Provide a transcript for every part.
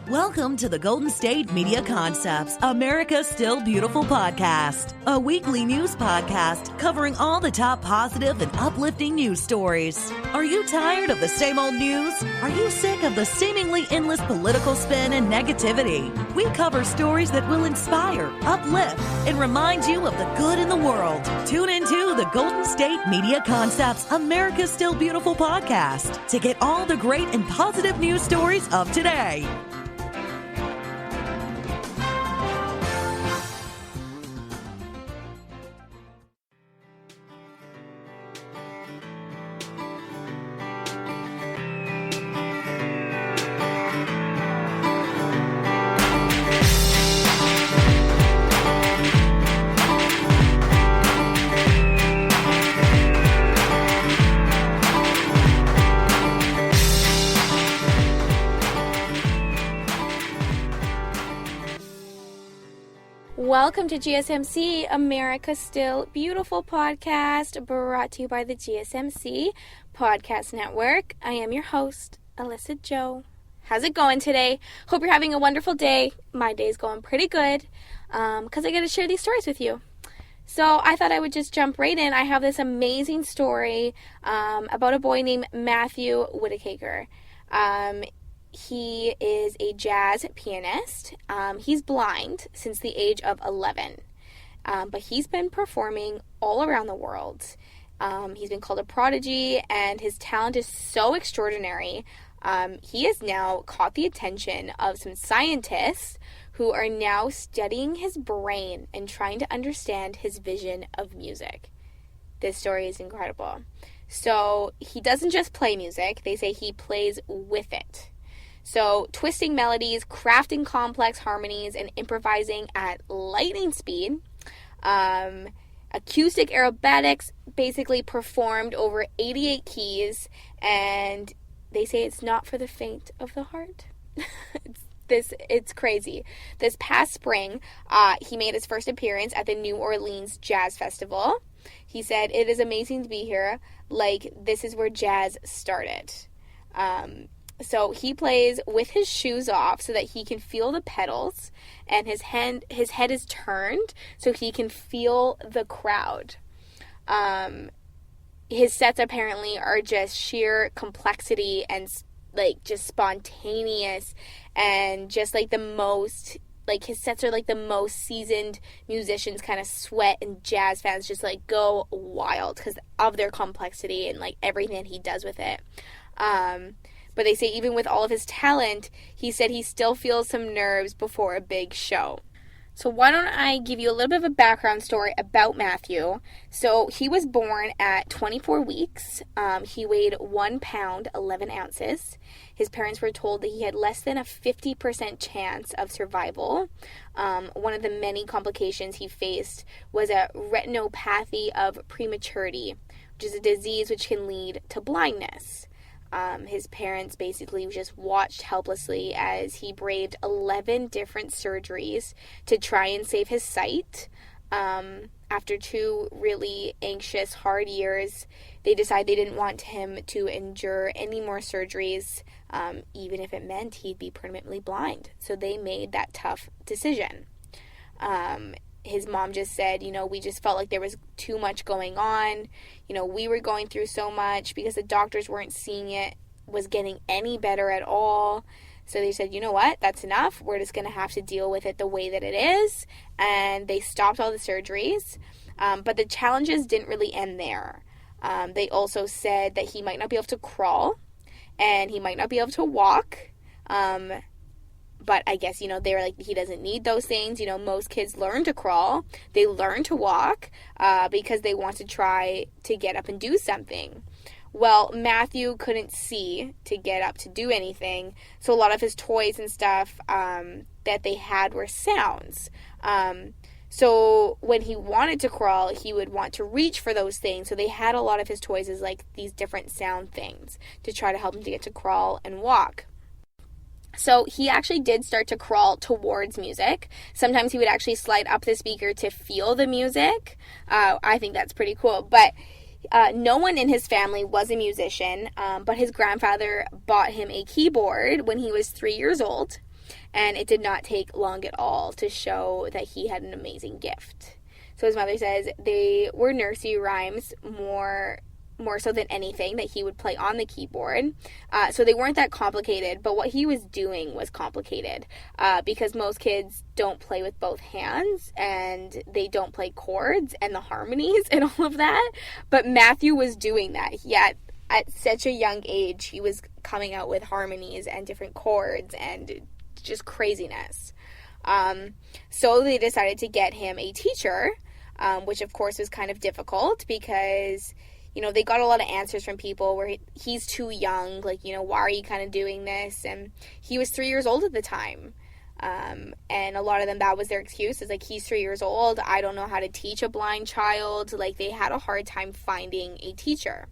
Welcome to the Golden State Media Concepts, America's Still Beautiful podcast, a weekly news podcast covering all the top positive and uplifting news stories. Are you tired of the same old news? Are you sick of the seemingly endless political spin and negativity? We cover stories that will inspire, uplift, and remind you of the good in the world. Tune into the Golden State Media Concepts, America's Still Beautiful podcast to get all the great and positive news stories of today. Welcome to GSMC, America's Still Beautiful podcast, brought to you by the GSMC Podcast Network. I am your host, Alyssa Jo. How's it going today? Hope you're having a wonderful day. My day's going pretty good because I get to share these stories with you. So I thought I would just jump right in. I have this amazing story about a boy named Matthew Whitaker. He is a jazz pianist. He's blind since the age of 11, but he's been performing all around the world. He's been called a prodigy, and his talent is so extraordinary. He has now caught the attention of some scientists who are now studying his brain and trying to understand his vision of music. This story is incredible. So he doesn't just play music. They say he plays with it. So twisting melodies, crafting complex harmonies, and improvising at lightning speed. Acoustic aerobatics basically performed over 88 keys, and they say it's not for the faint of the heart. It's crazy. This past spring, he made his first appearance at the New Orleans Jazz Festival. He said, "It is amazing to be here. Like, this is where jazz started." So he plays with his shoes off so that he can feel the pedals, and his head is turned so he can feel the crowd. His sets apparently are just sheer complexity and like just spontaneous, and just like his sets are like the most seasoned musicians kind of sweat, and jazz fans just like go wild because of their complexity and like everything that he does with it. But they say even with all of his talent, he said he still feels some nerves before a big show. So why don't I give you a little bit of a background story about Matthew. So he was born at 24 weeks. He weighed 1 pound, 11 ounces. His parents were told that he had less than a 50% chance of survival. One of the many complications he faced was a retinopathy of prematurity, which is a disease which can lead to blindness. His parents basically just watched helplessly as he braved 11 different surgeries to try and save his sight. After 2 really anxious, hard years, they decided they didn't want him to endure any more surgeries, even if it meant he'd be permanently blind. So they made that tough decision. His mom just said, we just felt like there was too much going on. We were going through so much because the doctors weren't seeing it was getting any better at all. So they said, you know what, that's enough. We're just going to have to deal with it the way that it is. And they stopped all the surgeries. But the challenges didn't really end there. They also said that he might not be able to crawl and he might not be able to walk. But I guess, they were like, he doesn't need those things. Most kids learn to crawl. They learn to walk because they want to try to get up and do something. Well, Matthew couldn't see to get up to do anything. So a lot of his toys and stuff that they had were sounds. So when he wanted to crawl, he would want to reach for those things. So they had a lot of his toys as like these different sound things to try to help him to get to crawl and walk. So he actually did start to crawl towards music. Sometimes he would actually slide up the speaker to feel the music. I think that's pretty cool. But no one in his family was a musician, but his grandfather bought him a keyboard when he was 3 years old. and it did not take long at all to show that he had an amazing gift. So his mother says they were nursery rhymes more so than anything that he would play on the keyboard. So they weren't that complicated, but what he was doing was complicated because most kids don't play with both hands and they don't play chords and the harmonies and all of that. But Matthew was doing that. Yet at such a young age, he was coming out with harmonies and different chords and just craziness. So they decided to get him a teacher, which of course was kind of difficult because they got a lot of answers from people where he's too young, like, why are you kind of doing this? And he was 3 years old at the time. And a lot of them, that was their excuse, is like, he's 3 years old, I don't know how to teach a blind child. Like, they had a hard time finding a teacher.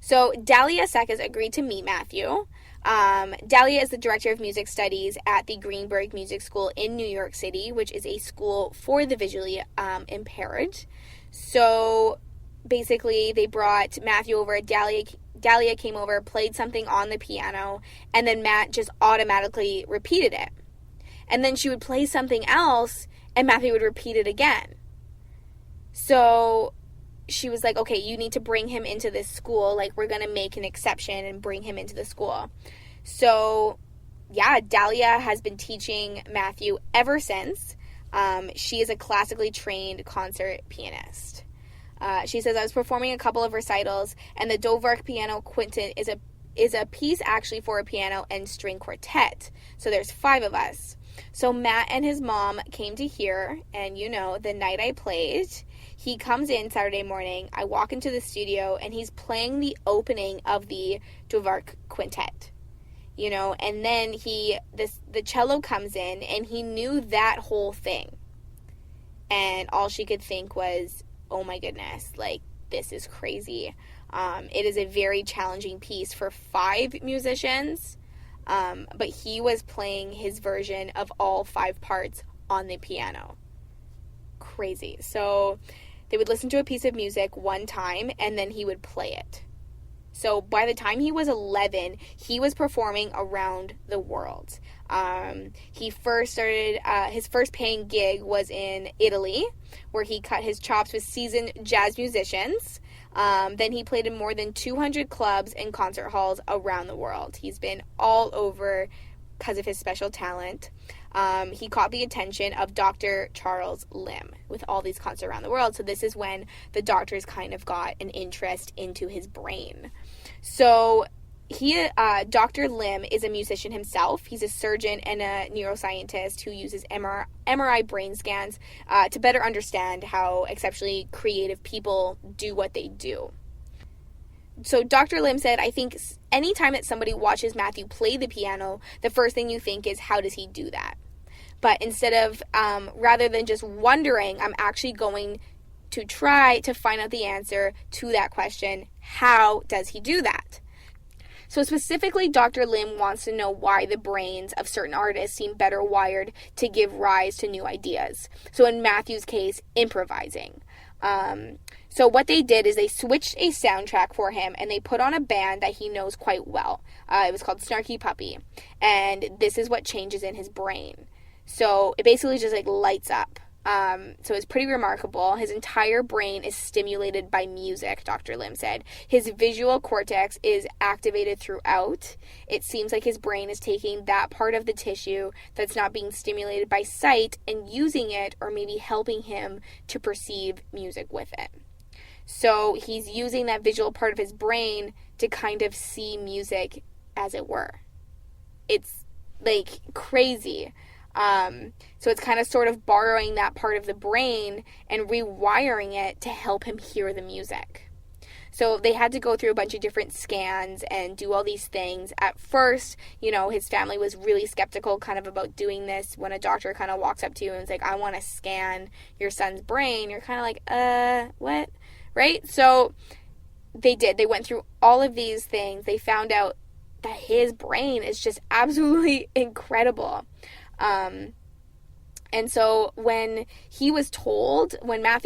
So Dalia Sekas agreed to meet Matthew. Dalia is the director of music studies at the Greenberg Music School in New York City, which is a school for the visually impaired. So basically, they brought Matthew over. Dalia came over, played something on the piano, and then Matt just automatically repeated it. And then she would play something else, and Matthew would repeat it again. So she was like, okay, you need to bring him into this school. Like, we're going to make an exception and bring him into the school. So, yeah, Dalia has been teaching Matthew ever since. She is a classically trained concert pianist. She says, I was performing a couple of recitals, and the Dvorak Piano Quintet is a piece actually for a piano and string quartet. So there's 5 of us. So Matt and his mom came to hear, and the night I played, he comes in Saturday morning, I walk into the studio, and he's playing the opening of the Dvorak Quintet. And then the cello comes in, and he knew that whole thing. And all she could think was, oh my goodness, like, this is crazy. It is a very challenging piece for 5 musicians, but he was playing his version of all 5 parts on the piano. Crazy. So they would listen to a piece of music one time, and then he would play it. So by the time he was 11, he was performing around the world. He first started, his first paying gig was in Italy, where he cut his chops with seasoned jazz musicians. Then he played in more than 200 clubs and concert halls around the world. He's been all over because of his special talent. He caught the attention of Dr. Charles Lim with all these concerts around the world. So this is when the doctors kind of got an interest into his brain. So Dr. Lim is a musician himself. He's a surgeon and a neuroscientist who uses MRI brain scans to better understand how exceptionally creative people do what they do. So Dr. Lim said, I think anytime that somebody watches Matthew play the piano, the first thing you think is, how does he do that? But instead of, rather than just wondering, I'm actually going to try to find out the answer to that question, how does he do that? So specifically, Dr. Lim wants to know why the brains of certain artists seem better wired to give rise to new ideas. So in Matthew's case, improvising. So what they did is they switched a soundtrack for him, and they put on a band that he knows quite well. It was called Snarky Puppy, and this is what changes in his brain. So it basically just like lights up. So it's pretty remarkable. His entire brain is stimulated by music, Dr. Lim said. His visual cortex is activated throughout. It seems like his brain is taking that part of the tissue that's not being stimulated by sight and using it, or maybe helping him to perceive music with it. So he's using that visual part of his brain to kind of see music, as it were. It's like crazy. So it's kind of sort of borrowing that part of the brain and rewiring it to help him hear the music. So they had to go through a bunch of different scans and do all these things. At first, his family was really skeptical kind of about doing this. When a doctor kind of walks up to you and is like, I want to scan your son's brain, you're kind of like, what? Right? So they did. They went through all of these things. They found out that his brain is just absolutely incredible. And so when Matthew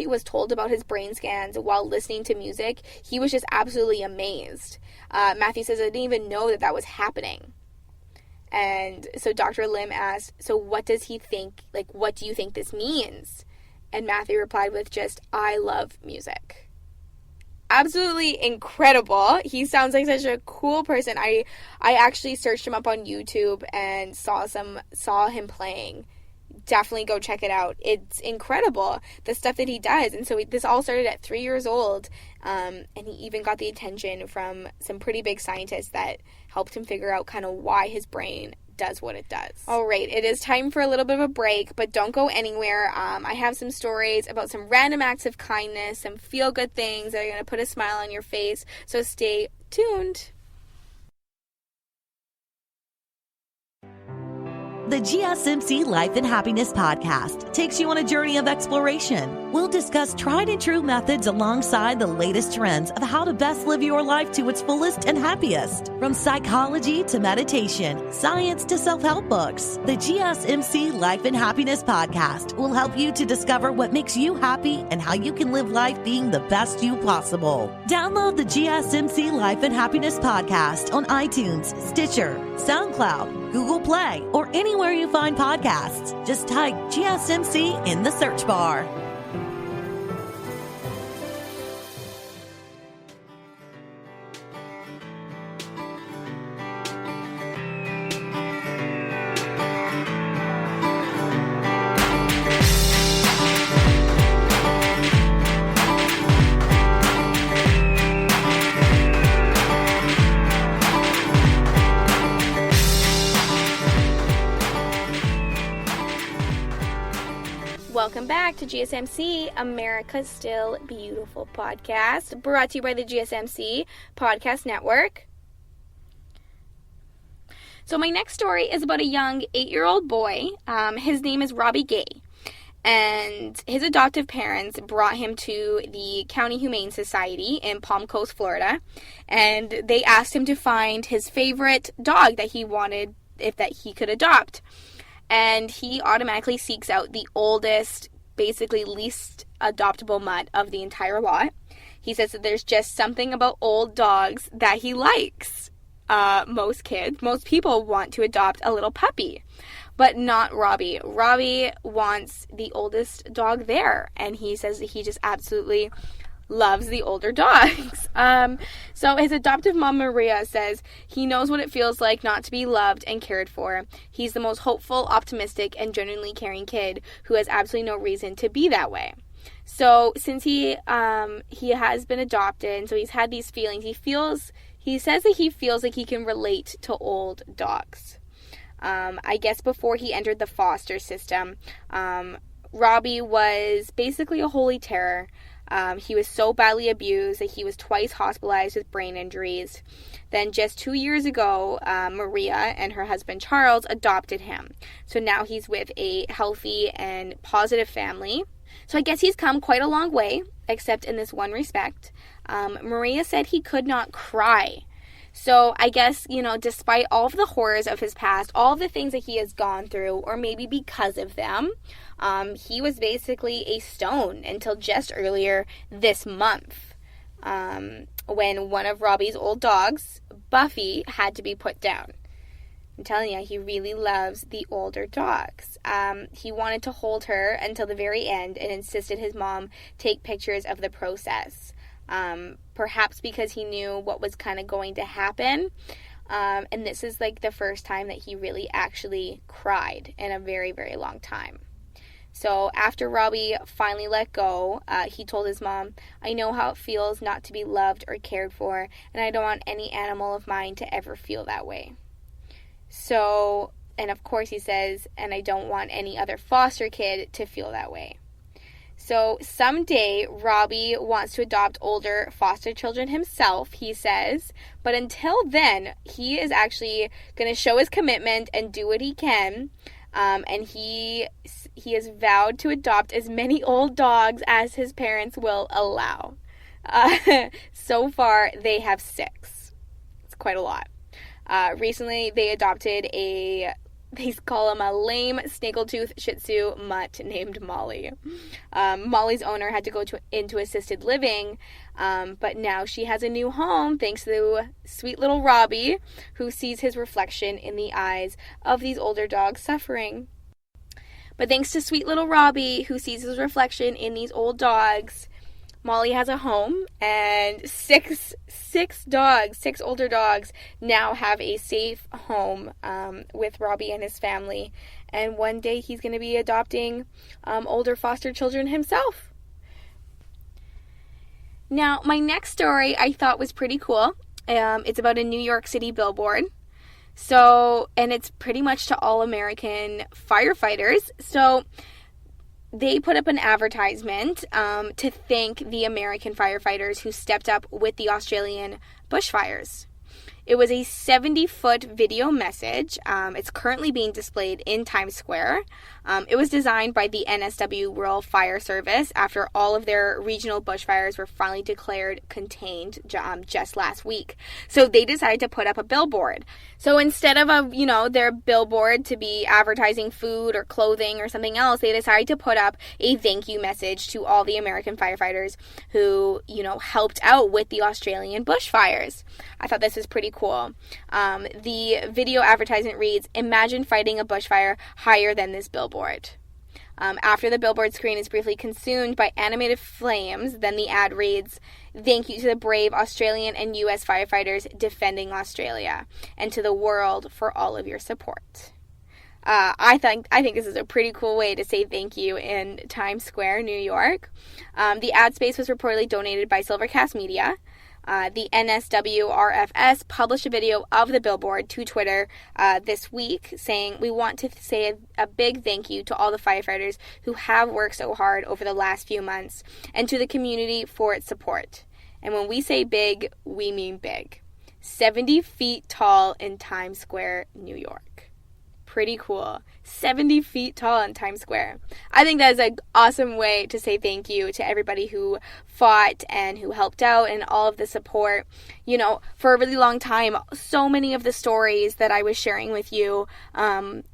was told about his brain scans while listening to music, he was just absolutely amazed. Matthew says, I didn't even know that was happening. And so Dr. Lim asked, so what does he think, like, what do you think this means? And Matthew replied with just, I love music. Absolutely incredible. He sounds like such a cool person. I actually searched him up on YouTube and saw him playing. Definitely go check it out. It's incredible, the stuff that he does. And so this all started at 3 years old, and he even got the attention from some pretty big scientists that helped him figure out kind of why his brain does what it does. All right, it is time for a little bit of a break, but don't go anywhere. I have some stories about some random acts of kindness, some feel-good things that are going to put a smile on your face, so stay tuned. The GSMC Life and Happiness podcast takes you on a journey of exploration. We'll discuss tried and true methods alongside the latest trends of how to best live your life to its fullest and happiest. From psychology to meditation, science to self-help books, the GSMC Life and Happiness podcast will help you to discover what makes you happy and how you can live life being the best you possible. Download the GSMC Life and Happiness podcast on iTunes, Stitcher, SoundCloud, Google Play, or anywhere you find podcasts. Just type GSMC in the search bar. Welcome back to GSMC, America's Still Beautiful podcast, brought to you by the GSMC Podcast Network. So my next story is about a young 8-year-old boy. His name is Robbie Gay, and his adoptive parents brought him to the County Humane Society in Palm Coast, Florida, and they asked him to find his favorite dog that he wanted, that he could adopt. And he automatically seeks out the oldest, basically least adoptable mutt of the entire lot. He says that there's just something about old dogs that he likes. Most people want to adopt a little puppy, but not Robbie. Robbie wants the oldest dog there, and he says that he just absolutely loves the older dogs. So his adoptive mom, Maria, says he knows what it feels like not to be loved and cared for. He's the most hopeful, optimistic, and genuinely caring kid who has absolutely no reason to be that way. So since he has been adopted, and so he's had these feelings, he says that he feels like he can relate to old dogs. I guess before he entered the foster system, Robbie was basically a holy terror. He was so badly abused that he was twice hospitalized with brain injuries. Then just 2 years ago, Maria and her husband Charles adopted him. So now he's with a healthy and positive family. So I guess he's come quite a long way, except in this one respect. Maria said he could not cry. So I guess, despite all of the horrors of his past, all of the things that he has gone through, or maybe because of them, he was basically a stone until just earlier this month, when one of Robbie's old dogs, Buffy, had to be put down. I'm telling you, he really loves the older dogs. He wanted to hold her until the very end and insisted his mom take pictures of the process. Perhaps because he knew what was kind of going to happen. And this is like the first time that he really actually cried in a very, very long time. So after Robbie finally let go, he told his mom, "I know how it feels not to be loved or cared for, and I don't want any animal of mine to ever feel that way." So, and of course he says, "And I don't want any other foster kid to feel that way." So someday Robbie wants to adopt older foster children himself, he says. But until then, he is actually going to show his commitment and do what he can. And he has vowed to adopt as many old dogs as his parents will allow. So far, they have 6. It's quite a lot. Recently, they adopted a They call him a lame snaggletooth Shih Tzu mutt named Molly. Molly's owner had to go into assisted living, but now she has a new home thanks to sweet little Robbie, who sees his reflection in the eyes of these older dogs suffering. But thanks to sweet little Robbie, who sees his reflection in these old dogs, Molly has a home, and six older dogs now have a safe home with Robbie and his family. And one day he's going to be adopting older foster children himself. Now, my next story I thought was pretty cool. It's about a New York City billboard. And it's pretty much to all American firefighters. So they put up an advertisement to thank the American firefighters who stepped up with the Australian bushfires. It was a 70-foot video message. It's currently being displayed in Times Square. It was designed by the NSW Rural Fire Service after all of their regional bushfires were finally declared contained just last week. So they decided to put up a billboard. So instead of their billboard to be advertising food or clothing or something else, they decided to put up a thank you message to all the American firefighters who, helped out with the Australian bushfires. I thought this was pretty cool. The video advertisement reads, "Imagine fighting a bushfire higher than this billboard." After the billboard screen is briefly consumed by animated flames, then the ad reads, "Thank you to the brave Australian and U.S. firefighters defending Australia, and to the world for all of your support." I think this is a pretty cool way to say thank you in Times Square, New York. The ad space was reportedly donated by Silvercast Media. The NSWRFS published a video of the billboard to Twitter this week saying, "We want to say a big thank you to all the firefighters who have worked so hard over the last few months and to the community for its support." And when we say big, we mean big. 70 feet tall in Times Square, New York. Pretty cool. 70 feet tall in Times Square. I think that is an awesome way to say thank you to everybody who fought and who helped out and all of the support. For a really long time, so many of the stories that I was sharing with you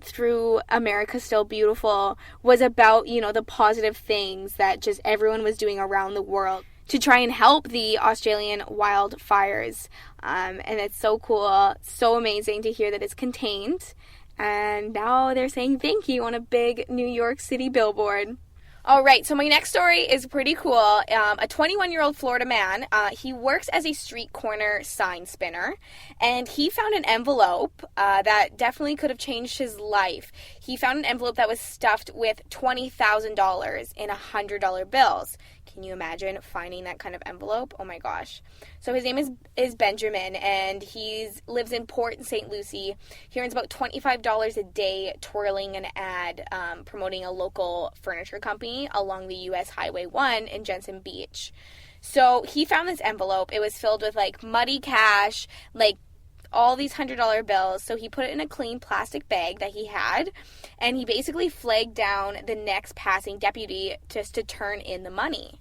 through America Still Beautiful was about, the positive things that just everyone was doing around the world to try and help the Australian wildfires. And it's so cool, so amazing to hear that it's contained. And now they're saying thank you on a big New York City billboard. All right, so my next story is pretty cool. A 21-year-old Florida man, he works as a street corner sign spinner, and he found an envelope that definitely could have changed his life. He found an envelope that was stuffed with $20,000 in $100 bills. Can you imagine finding that kind of envelope? Oh my gosh. So his name is Benjamin, and he lives in Port St. Lucie. He earns about $25 a day twirling an ad promoting a local furniture company along the U.S. Highway 1 in Jensen Beach. So he found this envelope. It was filled with muddy cash, all these $100 bills. So he put it in a clean plastic bag that he had, and he basically flagged down the next passing deputy just to turn in the money.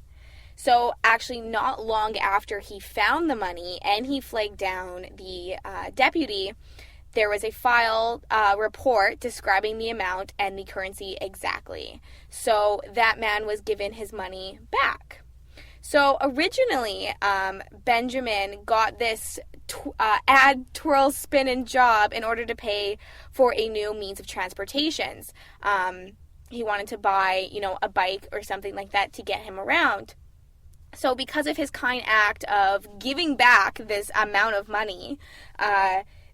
So actually not long after he found the money and he flagged down the deputy, there was a file report describing the amount and the currency exactly. So that man was given his money back. So originally, Benjamin got this ad twirl spinning job in order to pay for a new means of transportation. He wanted to buy, a bike or something like that to get him around. So because of his kind act of giving back this amount of money,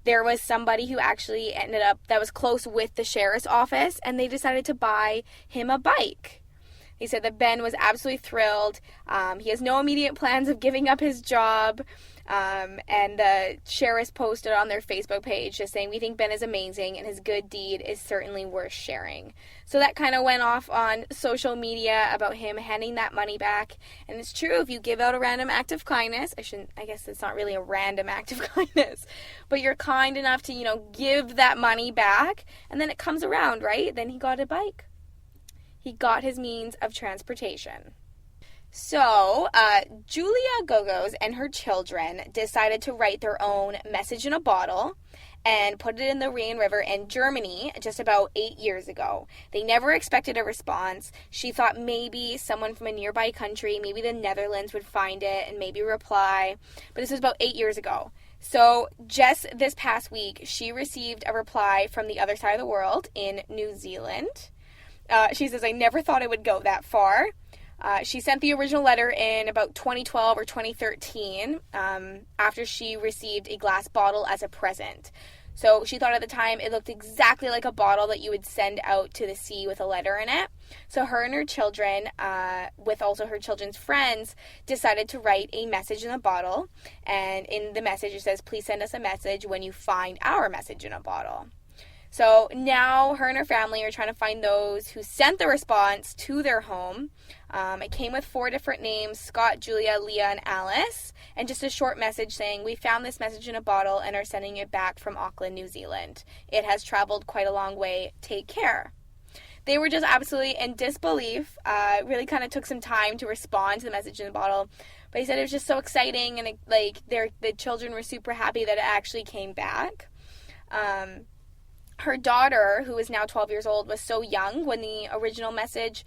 there was somebody who actually ended up that was close with the sheriff's office, and they decided to buy him a bike. He said that Ben was absolutely thrilled. He has no immediate plans of giving up his job. And the sheriffs posted on their Facebook page just saying, "We think Ben is amazing and his good deed is certainly worth sharing." So that kind of went off on social media about him handing that money back. And it's true, if you give out a random act of kindness, I guess it's not really a random act of kindness, but you're kind enough to, give that money back, and then it comes around, right? Then he got a bike. He got his means of transportation. So, Julia Gogos and her children decided to write their own message in a bottle and put it in the Rhine River in Germany just about 8 years ago. They never expected a response. She thought maybe someone from a nearby country, maybe the Netherlands, would find it and maybe reply. But this was about 8 years ago. So just this past week, she received a reply from the other side of the world in New Zealand. She says, I never thought it would go that far. She sent the original letter in about 2012 or 2013 after she received a glass bottle as a present. So she thought at the time it looked exactly like a bottle that you would send out to the sea with a letter in it. So her and her children, with also her children's friends, decided to write a message in a bottle. And in the message it says, please send us a message when you find our message in a bottle. So now her and her family are trying to find those who sent the response to their home. It came with 4 different names: Scott, Julia, Leah, and Alice. And just a short message saying, we found this message in a bottle and are sending it back from Auckland, New Zealand. It has traveled quite a long way. Take care. They were just absolutely in disbelief. It really kind of took some time to respond to the message in the bottle. But he said it was just so exciting, and the children were super happy that it actually came back. Her daughter, who is now 12 years old, was so young when the original message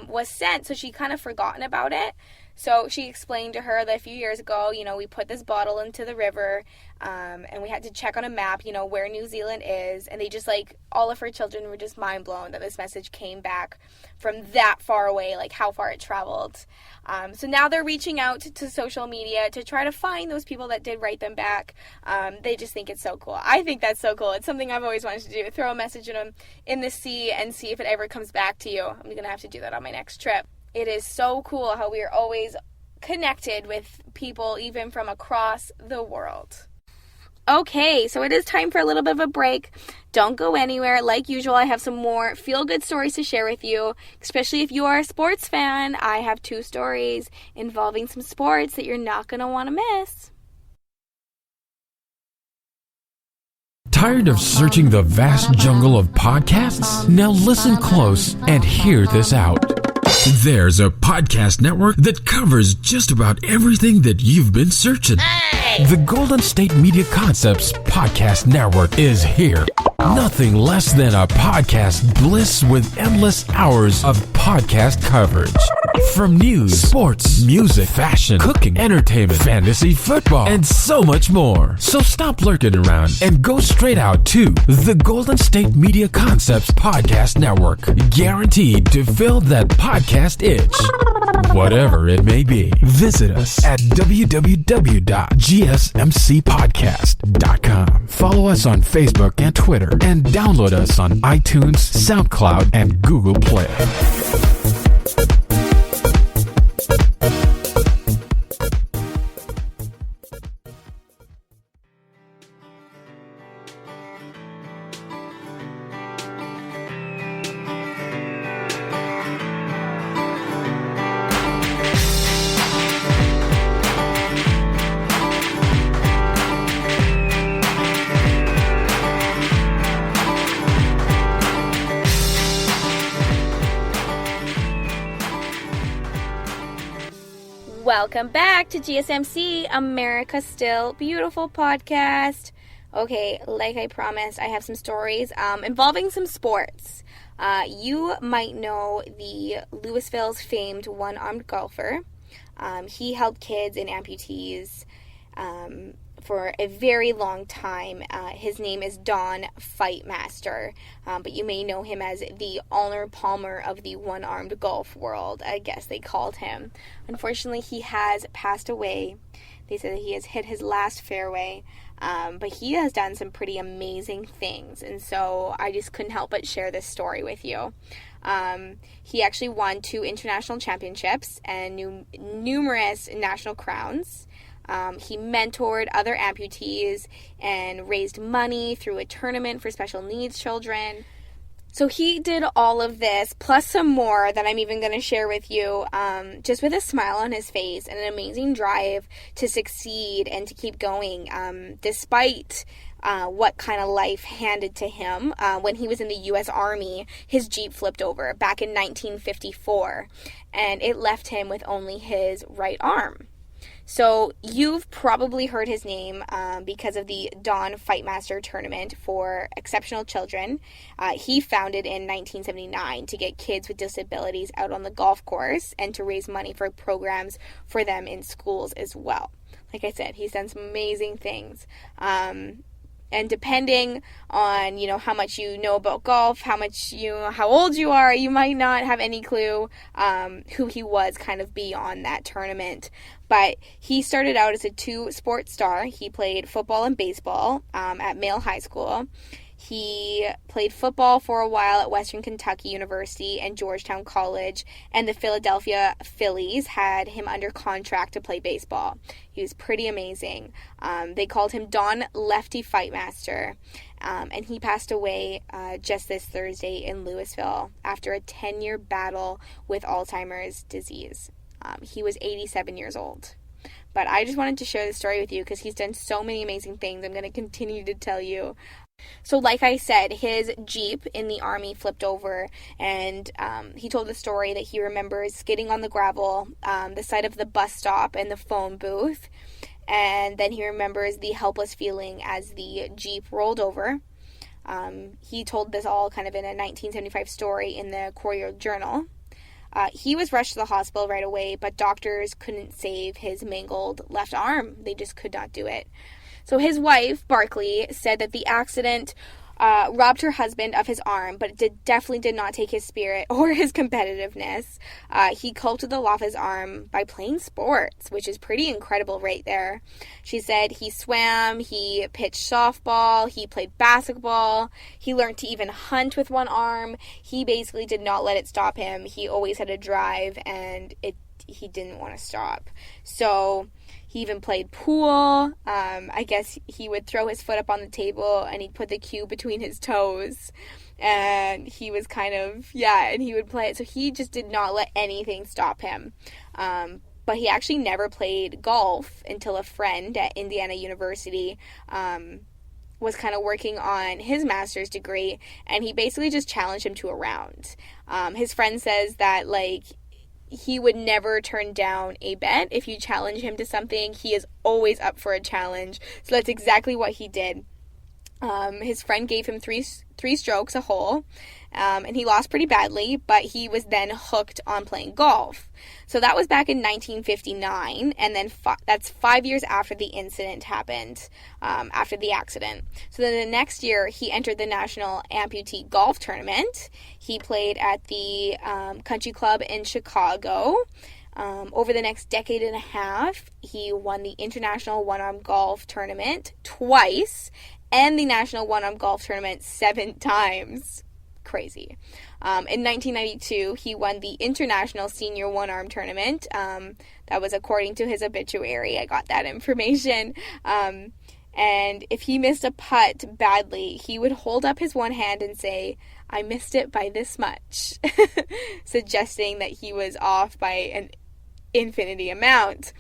was sent, so she kind of forgotten about it. So she explained to her that a few years ago, we put this bottle into the river, and we had to check on a map, where New Zealand is, and they just, all of her children were just mind blown that this message came back from that far away, how far it traveled. So now they're reaching out to social media to try to find those people that did write them back. They just think it's so cool. I think that's so cool. It's something I've always wanted to do, throw a message in the sea and see if it ever comes back to you. I'm going to have to do that on my next trip. It is so cool how we are always connected with people, even from across the world. Okay, so it is time for a little bit of a break. Don't go anywhere. Like usual, I have some more feel-good stories to share with you, especially if you are a sports fan. I have 2 stories involving some sports that you're not going to want to miss. Tired of searching the vast jungle of podcasts? Now listen close and hear this out. There's a podcast network that covers just about everything that you've been searching. Hey! The Golden State Media Concepts Podcast Network is here. Nothing less than a podcast bliss with endless hours of podcast coverage. From news, sports, music, fashion, cooking, entertainment, fantasy, football, and so much more. So stop lurking around and go straight out to the Golden State Media Concepts Podcast Network. Guaranteed to fill that podcast itch. Whatever it may be. Visit us at www.gsmcpodcast.com. Follow us on Facebook and Twitter, and download us on iTunes, SoundCloud, and Google Play. Welcome back to GSMC, America's Still Beautiful podcast. Okay, like I promised, I have some stories involving some sports. You might know the Louisville's famed one-armed golfer. He helped kids and amputees for a very long time. His name is Don Fightmaster, but you may know him as the Arnold Palmer of the one-armed golf world, I guess they called him. Unfortunately, he has passed away. They said that he has hit his last fairway, but he has done some pretty amazing things, and so I just couldn't help but share this story with you. He actually won 2 international championships and numerous national crowns. He mentored other amputees and raised money through a tournament for special needs children. So he did all of this, plus some more that I'm even going to share with you, just with a smile on his face and an amazing drive to succeed and to keep going, despite what kind of life handed to him. When he was in the U.S. Army, his Jeep flipped over back in 1954, and it left him with only his right arm. So you've probably heard his name because of the Don Fightmaster tournament for exceptional children. He founded in 1979 to get kids with disabilities out on the golf course and to raise money for programs for them in schools as well. Like I said, he's done some amazing things. And depending on, how much you know about golf, how old you are, you might not have any clue who he was kind of beyond that tournament. But he started out as a two-sport star. He played football and baseball at Male High School. He played football for a while at Western Kentucky University and Georgetown College, and the Philadelphia Phillies had him under contract to play baseball. He was pretty amazing. They called him Don Lefty Fightmaster, and he passed away just this Thursday in Louisville after a 10-year battle with Alzheimer's disease. He was 87 years old. But I just wanted to share this story with you because he's done so many amazing things. I'm going to continue to tell you. So like I said, his Jeep in the Army flipped over, and he told the story that he remembers skidding on the gravel, the side of the bus stop and the phone booth, and then he remembers the helpless feeling as the Jeep rolled over. He told this all kind of in a 1975 story in the Courier Journal. He was rushed to the hospital right away, but doctors couldn't save his mangled left arm. They just could not do it. So his wife, Barclay, said that the accident robbed her husband of his arm, but it definitely did not take his spirit or his competitiveness. He coped with the loss of his arm by playing sports, which is pretty incredible right there. She said he swam, he pitched softball, he played basketball, he learned to even hunt with one arm. He basically did not let it stop him. He always had a drive, and he didn't want to stop. So he even played pool. I guess he would throw his foot up on the table and he'd put the cue between his toes. And he was and he would play it. So he just did not let anything stop him. But he actually never played golf until a friend at Indiana University was kind of working on his master's degree. And he basically just challenged him to a round. His friend says that, he would never turn down a bet. If you challenge him to something, he is always up for a challenge. So that's exactly what he did. His friend gave him three strokes a hole, and he lost pretty badly, but he was then hooked on playing golf. So that was back in 1959, and then that's 5 years after the incident happened, after the accident. So then the next year, he entered the National Amputee Golf Tournament. He played at the Country Club in Chicago. Over the next decade and a half, he won the International One-Arm Golf Tournament twice, and the National One-Arm Golf Tournament 7 times. Crazy. In 1992, he won the International Senior One-Arm Tournament. That was according to his obituary. I got that information. And if he missed a putt badly, he would hold up his one hand and say, "I missed it by this much," suggesting that he was off by an infinity amount.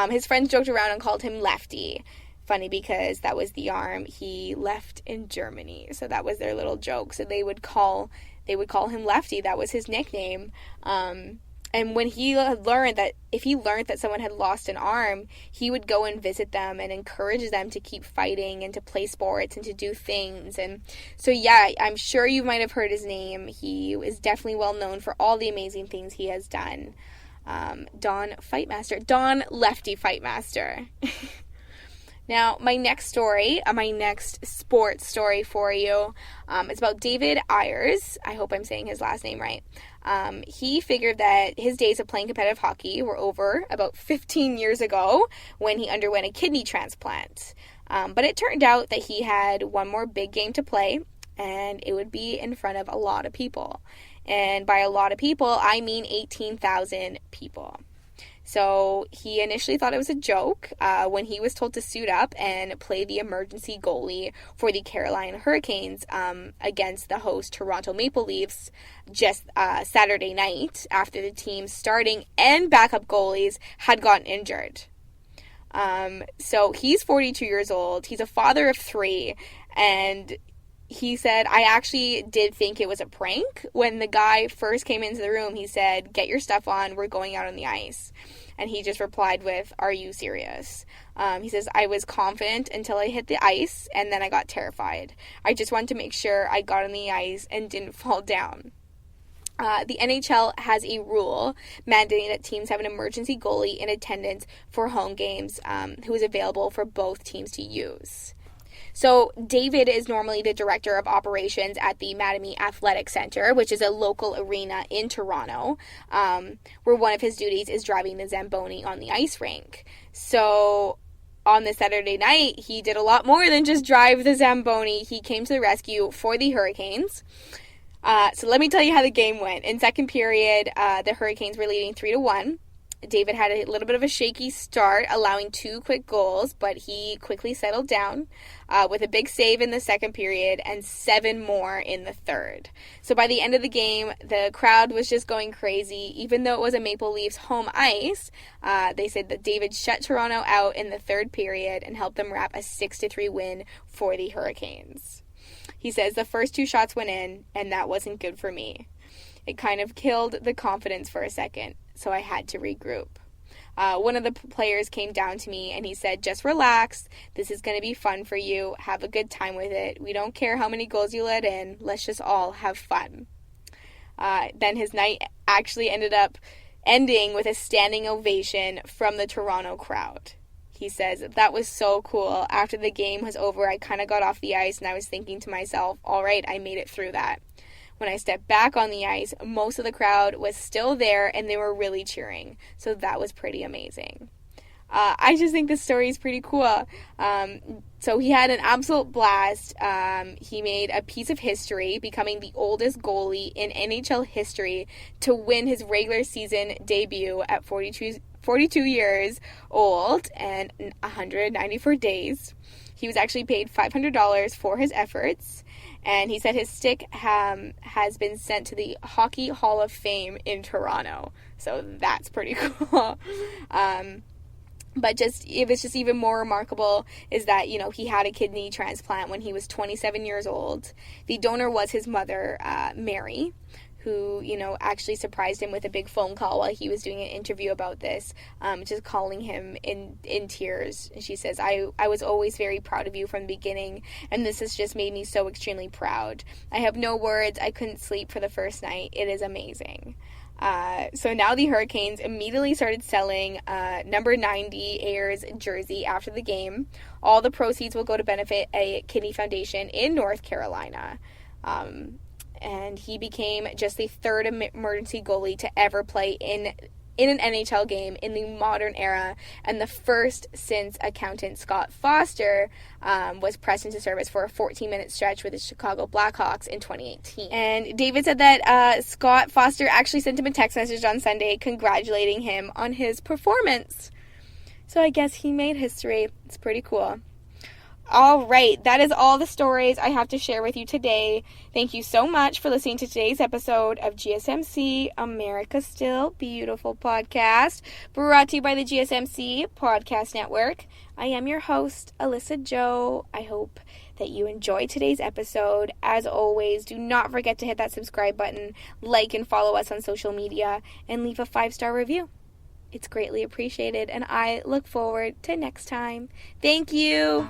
His friends joked around and called him Lefty. Funny because that was the arm he left in Germany. So that was their little joke. So they would call him Lefty. That was his nickname. And when he learned that someone had lost an arm, he would go and visit them and encourage them to keep fighting and to play sports and to do things. And so, yeah, I'm sure you might have heard his name. He is definitely well known for all the amazing things he has done. Don Lefty Fightmaster. Now, my next sports story for you, is about David Ayers. I hope I'm saying his last name right. He figured that his days of playing competitive hockey were over about 15 years ago when he underwent a kidney transplant. But it turned out that he had one more big game to play, and it would be in front of a lot of people. And by a lot of people, I mean 18,000 people. So he initially thought it was a joke when he was told to suit up and play the emergency goalie for the Carolina Hurricanes against the host Toronto Maple Leafs just Saturday night after the team's starting and backup goalies had gotten injured. So he's 42 years old. He's a father of 3, and he said, I actually did think it was a prank. When the guy first came into the room, he said, get your stuff on, we're going out on the ice. And he just replied with, are you serious? He says, I was confident until I hit the ice, and then I got terrified. I just wanted to make sure I got on the ice and didn't fall down. The NHL has a rule mandating that teams have an emergency goalie in attendance for home games who is available for both teams to use. So David is normally the director of operations at the Mattamy Athletic Center, which is a local arena in Toronto, where one of his duties is driving the Zamboni on the ice rink. So on the Saturday night, he did a lot more than just drive the Zamboni. He came to the rescue for the Hurricanes. So let me tell you how the game went. In second period, the Hurricanes were leading 3-1. David had a little bit of a shaky start, allowing 2 quick goals, but he quickly settled down with a big save in the second period and 7 more in the third. So by the end of the game, the crowd was just going crazy. Even though it was a Maple Leafs home ice, they said that David shut Toronto out in the third period and helped them wrap a 6-3 win for the Hurricanes. He says, the first 2 shots went in, and that wasn't good for me. It kind of killed the confidence for a second, so I had to regroup. One of the players came down to me and he said, just relax. This is going to be fun for you. Have a good time with it. We don't care how many goals you let in. Let's just all have fun. Then his night actually ended up ending with a standing ovation from the Toronto crowd. He says, that was so cool. After the game was over, I kind of got off the ice and I was thinking to myself, all right, I made it through that. When I stepped back on the ice, most of the crowd was still there and they were really cheering. So that was pretty amazing. I just think this story is pretty cool. So he had an absolute blast. He made a piece of history, becoming the oldest goalie in NHL history to win his regular season debut at 42 years old and 194 days. He was actually paid $500 for his efforts. And he said his stick has been sent to the Hockey Hall of Fame in Toronto. So that's pretty cool. But it was just even more remarkable is that, you know, he had a kidney transplant when he was 27 years old. The donor was his mother, Mary, who, you know, actually surprised him with a big phone call while he was doing an interview about this, just calling him in tears. And she says, I was always very proud of you from the beginning, and this has just made me so extremely proud. I have no words. I couldn't sleep for the first night. It is amazing. So now the Hurricanes immediately started selling number 90 Ayers jersey after the game. All the proceeds will go to benefit a kidney foundation in North Carolina. And he became just the third emergency goalie to ever play in an NHL game in the modern era, and the first since accountant Scott Foster was pressed into service for a 14-minute stretch with the Chicago Blackhawks in 2018. And David said that Scott Foster actually sent him a text message on Sunday congratulating him on his performance. So I guess he made history. It's pretty cool. All right, that is all the stories I have to share with you today. Thank you so much for listening to today's episode of GSMC, America Still Beautiful podcast, brought to you by the GSMC Podcast Network. I am your host, Alyssa Jo. I hope that you enjoyed today's episode. As always, do not forget to hit that subscribe button, like and follow us on social media, and leave a 5-star review. It's greatly appreciated, and I look forward to next time. Thank you.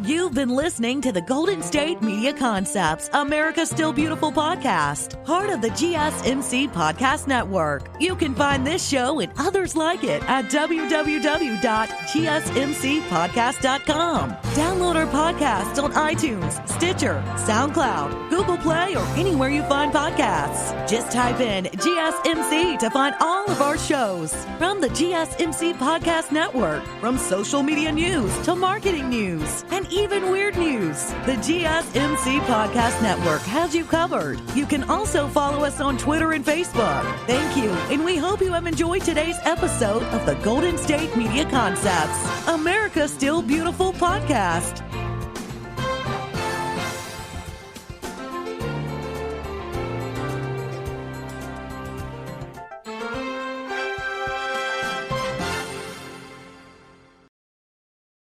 You've been listening to the Golden State Media Concepts, America Still Beautiful podcast, part of the GSMC Podcast Network. You can find this show and others like it at www.gsmcpodcast.com. Download our podcasts on iTunes, Stitcher, SoundCloud, Google Play, or anywhere you find podcasts. Just type in GSMC to find all of our shows. From the GSMC Podcast Network, from social media news to marketing news, and even weird news, the GSMC Podcast Network has you covered. You can also follow us on Twitter and Facebook. Thank you, and we hope you have enjoyed today's episode of the Golden State Media Concepts, America Still Beautiful podcast.